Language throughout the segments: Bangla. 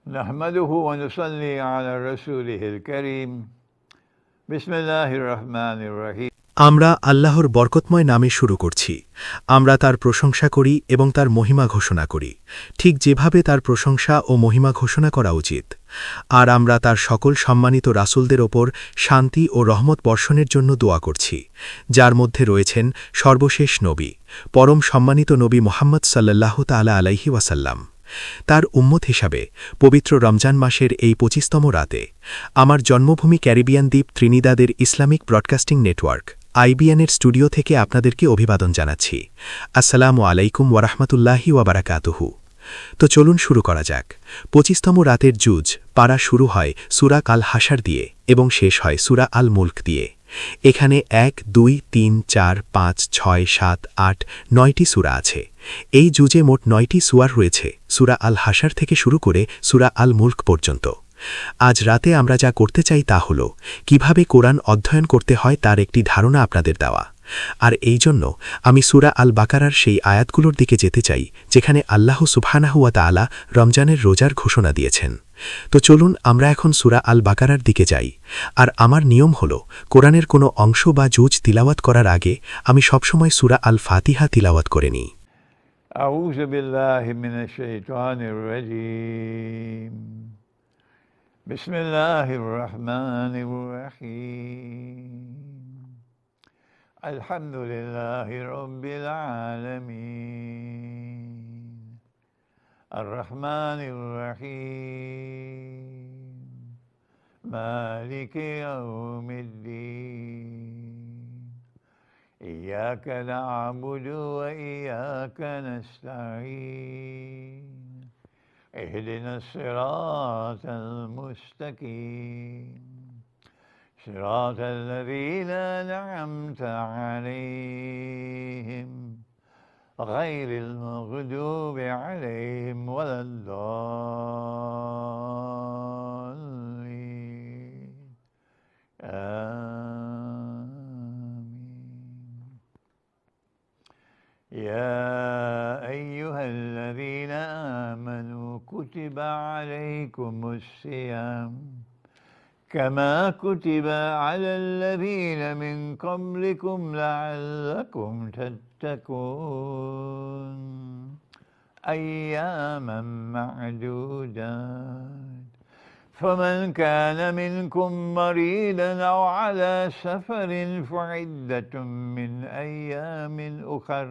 نحمده ونصلي على رسوله الكريم بسم الله الرحمن الرحيم আমরা আল্লাহর বরকতময় নামে শুরু করছি। আমরা তার প্রশংসা করি এবং তার মহিমা ঘোষণা করি, ঠিক যেভাবে তার প্রশংসা ও মহিমা ঘোষণা করা উচিত। আর আমরা তার সকল সম্মানিত রাসূলদের ওপর শান্তি ও রহমত বর্ষণের জন্য দোয়া করছি, যার মধ্যে রয়েছেন সর্বশেষ নবী, পরম সম্মানিত নবী মুহাম্মদ সাল্লাল্লাহু তাআলা আলাইহি ওয়াসাল্লাম। তার উম্মত হিসাবে পবিত্র রমজান মাসের এই ২৫তম রাতে আমার জন্মভূমি ক্যারিবিয়ান দ্বীপ ত্রিনিদাদের ইসলামিক ব্রডকাস্টিং নেটওয়ার্ক আইবিএনের স্টুডিও থেকে আপনাদেরকে অভিবাদন জানাচ্ছি। আসসালামু আলাইকুম ওয়ারাহমাতুল্লাহি ওয়াবারাকাতুহু। তো চলুন শুরু করা যাক। ২৫তম রাতের জুজ পারা শুরু হয় সূরা আল হাশর দিয়ে এবং শেষ হয় সূরা আল মুলক দিয়ে। এখানে ১, ২, ৩, ৪, ৫, ৬, ৭, ৮, ৯টি সূরা আছে। এই জুজে মোট ৯টি সুয়ার রয়েছে, সূরা আল হাশর থেকে শুরু করে সূরা আল মুলক পর্যন্ত। আজ রাতে আমরা যা করতে চাই তা হল কিভাবে কোরআন অধ্যয়ন করতে হয় তার একটি ধারণা আপনাদের দেওয়া। আর এই জন্য আমি সূরা আল বাকারার সেই আয়াতগুলোর দিকে যেতে চাই যেখানে আল্লাহ সুবহানাহু ওয়া তাআলা রমজানের রোজার ঘোষণা দিয়েছেন। তো চলুন আমরা এখন সূরা আল বাকারার দিকে যাই। আর আমার নিয়ম হল কোরআনের কোনো অংশ বা জুজ তিলাওয়াত করার আগে আমি সবসময় সূরা আল ফাতিহা তিলাওয়াত করে নিই। أعوذ بالله من الشيطان الرجيم بسم الله الرحمن الرحيم الحمد لله رب العالمين الرحمن الرحيم مالك يوم الدين إياك نعبد وإياك نستعين اهدنا الصراط المستقيم صراط الذين أنعمت عليهم غير المغضوب عليهم ولا الضالين يا أيها الذين آمنوا كتب عليكم الصيام كما كتب على الذين من قبلكم لعلكم تتقون أياما معدودات فمن كان منكم مريضا أو على سفر فعدة من أيام أخر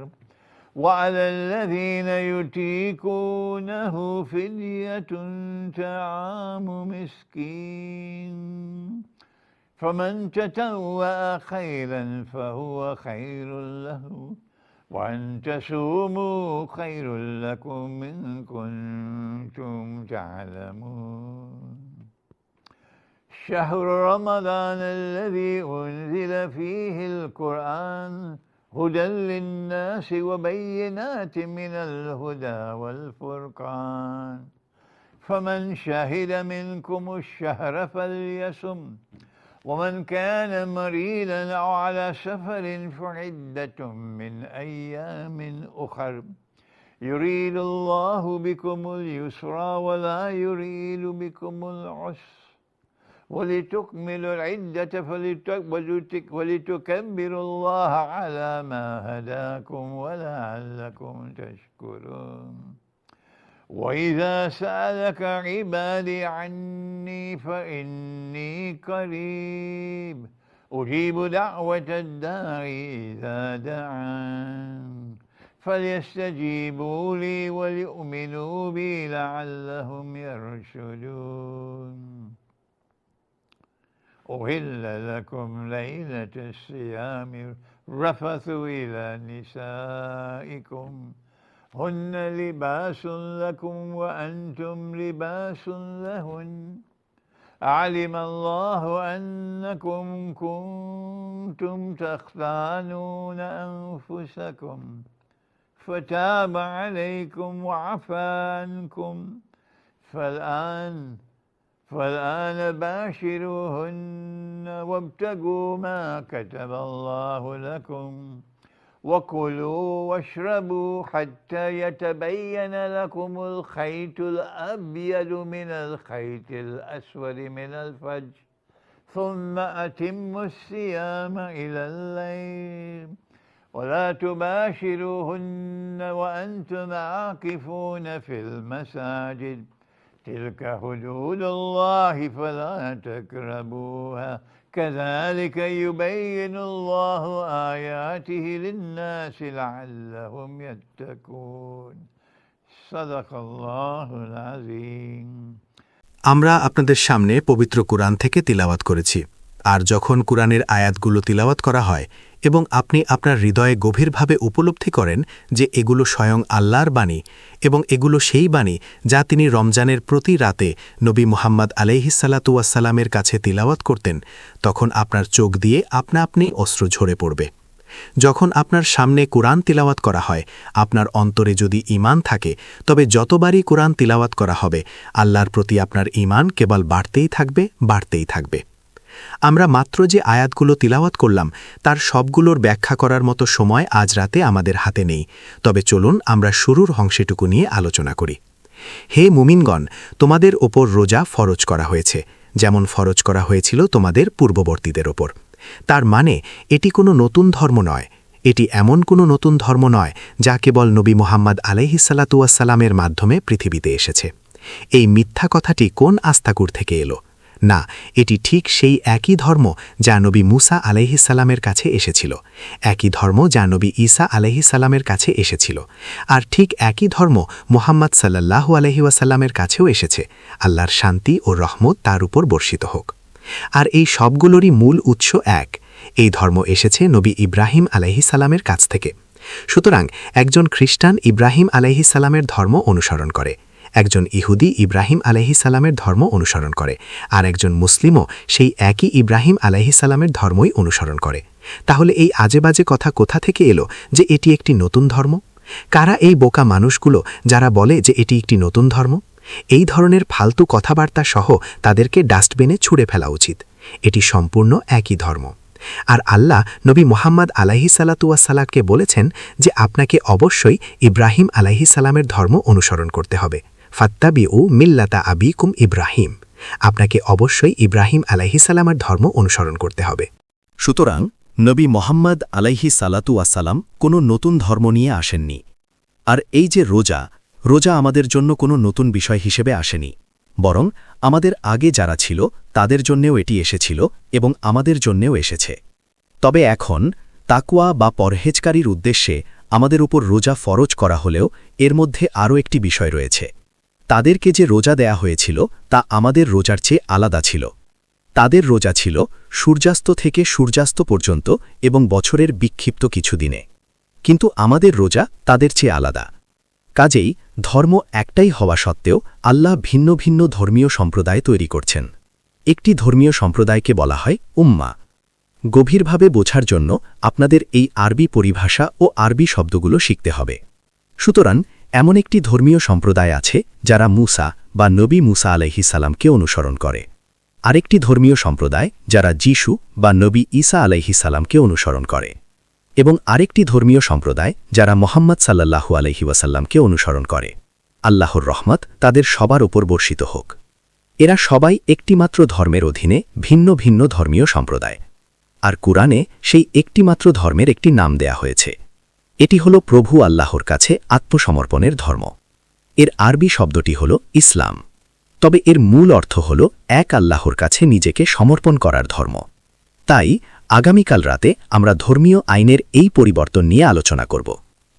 وعلى الذين يطيقونه فدية طعام مسكين فمن تطوع خيرا فهو خير له وأن تصوموا خير لكم إن كنتم تعلمون شهر رمضان الذي أنزل فيه القرآن هدى للناس وبينات من الهدى والفرقان فمن شهد منكم الشهر فليصم ومن كان مريضا أو على سفر فعدة من أيام أخر يريد الله بكم اليسر ولا يريد بكم العسر ولتكملوا العدة ولتكبروا الله على ما هداكم ولعلكم تشكرون وإذا سألك عبادي عني فإني قريب أجيب دعوة الداعي إذا دعان فليستجيبوا لي وليؤمنوا بي لعلهم يرشدون أحل لكم ليلة الصيام الرفث إلى نسائكم هن لباس لكم وأنتم لباس لهن علم الله أنكم كنتم تختانون أنفسكم فتاب عليكم وعفى عنكم فالآن باشروهن وابتغوا ما كتب الله لكم وكلوا واشربوا حتى يتبين لكم الخيط الأبيض من الخيط الأسود من الفجر ثم أتموا الصيام إلى الليل ولا تباشروهن وأنتم عاكفون في المساجد تلك حدود الله فلا تقربوها كذلك يبين الله آياته للناس لعلهم يتقون صدق الله العظيم আমরা আপনাদের সামনে পবিত্র কুরআন থেকে তিলাওয়াত করেছি আর যখন কুরআনের আয়াতগুলো তিলাওয়াত করা হয় এবং আপনি আপনার হৃদয়ে গভীরভাবে উপলব্ধি করেন যে এগুলো স্বয়ং আল্লাহর বাণী এবং এগুলো সেই বাণী যা তিনি রমজানের প্রতি রাতে নবী মুহাম্মদ আলাইহিসসালাতু ওয়াসসালামের কাছে তিলাওয়াত করতেন তখন আপনার চোখ দিয়ে আপনা আপনি অশ্রু ঝরে পড়বে যখন আপনার সামনে কুরআন তিলাওয়াত করা হয় আপনার অন্তরে যদি ঈমান থাকে তবে যতবারই কুরআন তিলাওয়াত করা হবে আল্লাহর প্রতি আপনার ঈমান কেবল বাড়তেই থাকবে আমরা মাত্র যে আয়াতগুলো তিলাওয়াত করলাম তার সবগুলোর ব্যাখ্যা করার মতো সময় আজ রাতে আমাদের হাতে নেই তবে চলুন আমরা শুরুর অংশটুকু নিয়ে আলোচনা করি হে মুমিনগণ তোমাদের ওপর রোজা ফরজ করা হয়েছে যেমন ফরজ করা হয়েছিল তোমাদের পূর্ববর্তীদের ওপর তার মানে এটি কোনো নতুন ধর্ম নয় এটি এমন কোনো নতুন ধর্ম নয় যা কেবল নবী মুহাম্মদ আলাইহিসসালাতু ওয়াসসালামের মাধ্যমে পৃথিবীতে এসেছে এই মিথ্যা কথাটি কোন আস্তাকুর থেকে এলো না এটি ঠিক সেই একই ধর্ম যা নবী মুসা আলাইহিসসালামের কাছে এসেছিল একই ধর্ম যা নবী ঈসা আলাইহিসসালামের কাছে এসেছিল আর ঠিক একই ধর্ম মুহাম্মদ সাল্লাল্লাহু আলাইহি ওয়াসাল্লামের কাছেও এসেছে আল্লাহর শান্তি ও রহমত তার উপর বর্ষিত হোক আর এই সবগুলোরই মূল উৎস এক এই ধর্ম এসেছে নবী ইব্রাহিম আলাইহিসসালামের কাছ থেকে সুতরাং একজন খ্রিস্টান ইব্রাহিম আলাইহিসসালামের ধর্ম অনুসরণ করে একজন ইহুদি ইব্রাহিম আলাইহিসসালামের ধর্ম অনুসরণ করে আর একজন মুসলিমও সেই একই ইব্রাহিম আলাইহিসসালামের ধর্মই অনুসরণ করে তাহলে এই আজেবাজে কথা কোথা থেকে এলো যে এটি একটি নতুন ধর্ম কারা এই বোকা মানুষগুলো যারা বলে যে এটি একটি নতুন ধর্ম এই ধরনের ফালতু কথাবার্তা সহ তাদেরকে ডাস্টবিনে ছুঁড়ে ফেলা উচিত এটি সম্পূর্ণ একই ধর্ম আর আল্লাহ নবী মুহাম্মদ আলাইহিসসালাতু ওয়াসসালামকে বলেছেন যে আপনাকে অবশ্যই ইব্রাহিম আলাইহিসসালামের ধর্ম অনুসরণ করতে হবে ফাত্তাবিউ মিল্লাতা আবিকুম ইব্রাহিম আপনাকে অবশ্যই ইব্রাহিম আলাইহিসসালামের ধর্ম অনুসরণ করতে হবে সুতরাং নবী মুহাম্মদ আলাইহিসসালাতু ওয়াসসালাম কোনো নতুন ধর্ম নিয়ে আসেননি আর এই যে রোজা আমাদের জন্য কোনো নতুন বিষয় হিসেবে আসেনি বরং আমাদের আগে যারা ছিল তাদের জন্যেও এটি এসেছিল এবং আমাদের জন্যেও এসেছে তবে এখন তাকওয়া বা পরহেজকারীর উদ্দেশ্যে আমাদের উপর রোজা ফরজ করা হলেও এর মধ্যে আরও একটি বিষয় রয়েছে তাদেরকে যে রোজা দেয়া হয়েছিল তা আমাদের রোজার চেয়ে আলাদা ছিল তাদের রোজা ছিল সূর্যাস্ত থেকে সূর্যাস্ত পর্যন্ত এবং বছরের বিক্ষিপ্ত কিছু দিনে কিন্তু আমাদের রোজা তাদের চেয়ে আলাদা কাজেই ধর্ম একটাই হওয়া সত্ত্বেও আল্লাহ ভিন্ন ভিন্ন ধর্মীয় সম্প্রদায় তৈরি করছেন একটি ধর্মীয় সম্প্রদায়কে বলা হয় উম্মা গভীরভাবে বোঝার জন্য আপনাদের এই আরবি পরিভাষা ও আরবি শব্দগুলো শিখতে হবে সুতরাং এমন একটি ধর্মীয় সম্প্রদায় আছে যারা মুসা বা নবী মুসা আলাইহিসসালামকে অনুসরণ করে আরেকটি ধর্মীয় সম্প্রদায় যারা যিশু বা নবী ঈসা আলাইহিসসালামকে অনুসরণ করে এবং আরেকটি ধর্মীয় সম্প্রদায় যারা মুহাম্মদ সাল্লাল্লাহু আলাইহি ওয়াসাল্লামকে অনুসরণ করে আল্লাহর রহমত তাদের সবার উপর বর্ষিত হোক এরা সবাই একটিমাত্র ধর্মের অধীনে ভিন্ন ভিন্ন ধর্মীয় সম্প্রদায় আর কুরআনে সেই একটিমাত্র ধর্মের একটি নাম দেয়া হয়েছে এটি হল প্রভু আল্লাহর কাছে আত্মসমর্পণের ধর্ম এর আরবি শব্দটি হল ইসলাম তবে এর মূল অর্থ হল এক আল্লাহর কাছে নিজেকে সমর্পণ করার ধর্ম তাই আগামীকাল রাতে আমরা ধর্মীয় আইনের এই পরিবর্তন নিয়ে আলোচনা করব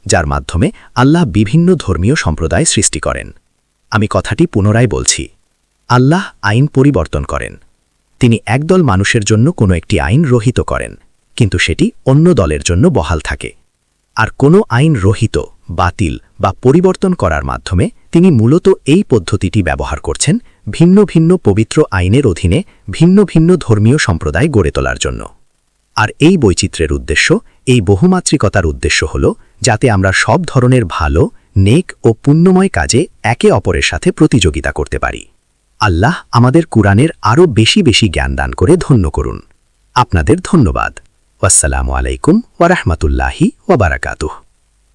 যার মাধ্যমে আল্লাহ বিভিন্ন ধর্মীয় সম্প্রদায় সৃষ্টি করেন আমি কথাটি পুনরায় বলছি আল্লাহ আইন পরিবর্তন করেন তিনি একদল মানুষের জন্য কোনো একটি আইন রহিত করেন কিন্তু সেটি অন্য দলের জন্য বহাল থাকে আর কোনো আইন রহিত বাতিল বা পরিবর্তন করার মাধ্যমে তিনি মূলত এই পদ্ধতিটি ব্যবহার করছেন ভিন্ন ভিন্ন পবিত্র আইনের অধীনে ভিন্ন ভিন্ন ধর্মীয় সম্প্রদায় গড়ে তোলার জন্য আর এই বৈচিত্র্যের উদ্দেশ্য এই বহুমাত্রিকতার উদ্দেশ্য হল যাতে আমরা সব ধরনের ভালো নেক ও পুণ্যময় কাজে একে অপরের সাথে প্রতিযোগিতা করতে পারি আল্লাহ আমাদের কুরআনের আরও বেশি বেশি জ্ঞান দান করে ধন্য করুন আপনাদের ধন্যবাদ আসসালামু আলাইকুম ওয়া রাহমাতুল্লাহি ওয়া বারাকাতুহু।